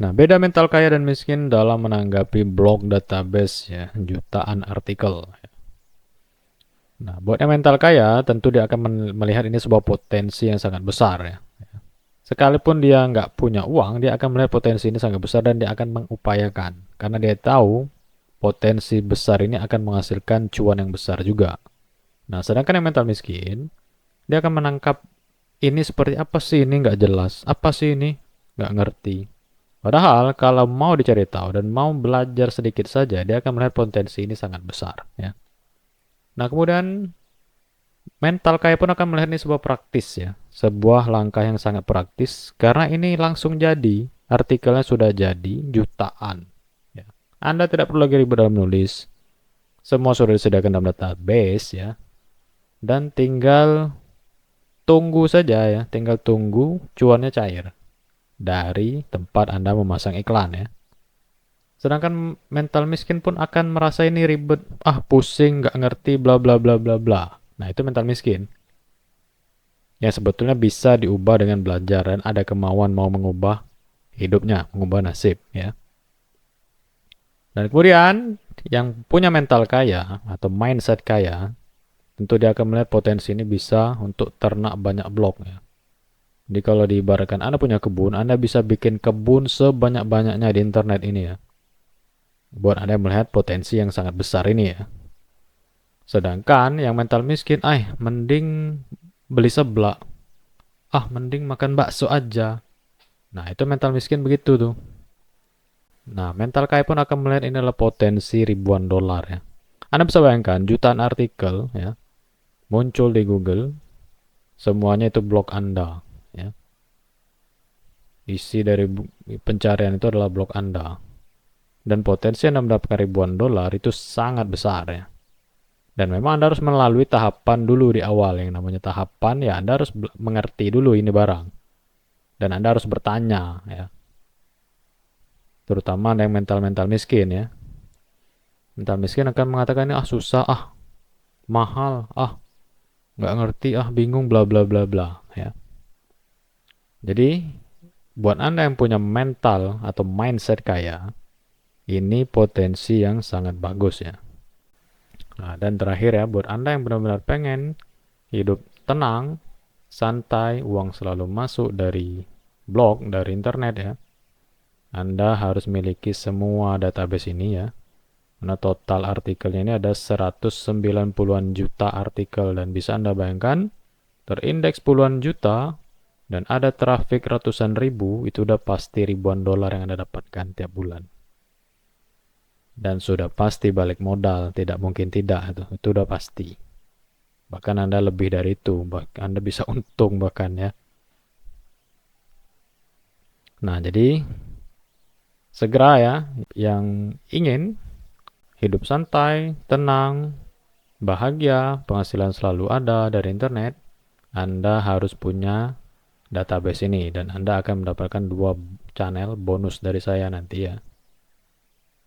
Nah, beda mental kaya dan miskin dalam menanggapi blog database ya, jutaan artikel. Nah, buat yang mental kaya, tentu dia akan melihat ini sebuah potensi yang sangat besar ya. Sekalipun dia nggak punya uang, dia akan melihat potensi ini sangat besar dan dia akan mengupayakan. Karena dia tahu potensi besar ini akan menghasilkan cuan yang besar juga. Nah, sedangkan yang mental miskin, dia akan menangkap ini seperti apa sih ini nggak jelas, apa sih ini nggak ngerti. Padahal kalau mau dicari tahu dan mau belajar sedikit saja, dia akan melihat potensi ini sangat besar. Ya. Nah, kemudian mental kaya pun akan melihat ini sebuah praktis ya, sebuah langkah yang sangat praktis karena ini langsung jadi, artikelnya sudah jadi jutaan. Ya. Anda tidak perlu lagi ribet dalam menulis, semua sudah disediakan dalam database ya, dan tinggal tunggu saja ya, tinggal tunggu cuannya cair dari tempat Anda memasang iklan ya. Sedangkan mental miskin pun akan merasa ini ribet, pusing, nggak ngerti, bla bla bla bla bla. Nah itu mental miskin yang sebetulnya bisa diubah dengan belajar dan ada kemauan mau mengubah hidupnya, mengubah nasib ya. Dan kemudian yang punya mental kaya atau mindset kaya, tentu dia akan melihat potensi ini bisa untuk ternak banyak blok ya. Jadi kalau diibaratkan Anda punya kebun, Anda bisa bikin kebun sebanyak-banyaknya di internet ini ya. Buat Anda melihat potensi yang sangat besar ini ya. Sedangkan yang mental miskin, mending beli seblak. Mending makan bakso aja. Nah, itu mental miskin begitu tuh. Nah, mental kaya pun akan melihat ini adalah potensi ribuan dolar ya. Anda bisa bayangkan jutaan artikel ya muncul di Google, semuanya itu blog Anda ya. Isi dari pencarian itu adalah blog Anda. Dan potensi Anda mendapatkan ribuan dolar itu sangat besar ya. Dan memang Anda harus melalui tahapan dulu di awal. Yang namanya tahapan ya Anda harus mengerti dulu ini barang. Dan Anda harus bertanya ya. Terutama Anda yang mental-mental miskin ya. Mental miskin akan mengatakan ini susah, mahal, nggak ngerti, bingung, bla bla bla bla ya. Jadi buat Anda yang punya mental atau mindset kaya, ini potensi yang sangat bagus ya. Nah, dan terakhir ya, buat Anda yang benar-benar pengen hidup tenang, santai, uang selalu masuk dari blog, dari internet ya. Anda harus miliki semua database ini ya. Karena total artikelnya ini ada 190-an juta artikel dan bisa Anda bayangkan terindeks puluhan juta dan ada traffic ratusan ribu, itu udah pasti ribuan dolar yang Anda dapatkan tiap bulan. Dan sudah pasti balik modal, tidak mungkin tidak itu udah pasti. Bahkan Anda lebih dari itu, Anda bisa untung bahkan ya. Nah, jadi segera ya yang ingin hidup santai, tenang, bahagia, penghasilan selalu ada dari internet, Anda harus punya database ini dan Anda akan mendapatkan 2 channel bonus dari saya nanti ya.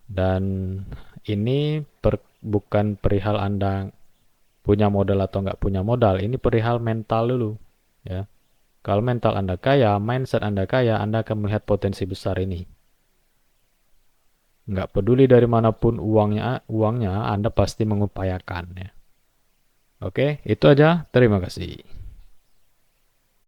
Dan ini bukan perihal Anda punya modal atau nggak punya modal, ini perihal mental dulu ya. Kalau mental Anda kaya, mindset Anda kaya, Anda akan melihat potensi besar ini. Nggak peduli dari manapun uangnya Anda pasti mengupayakan ya. Oke, itu aja. Terima kasih.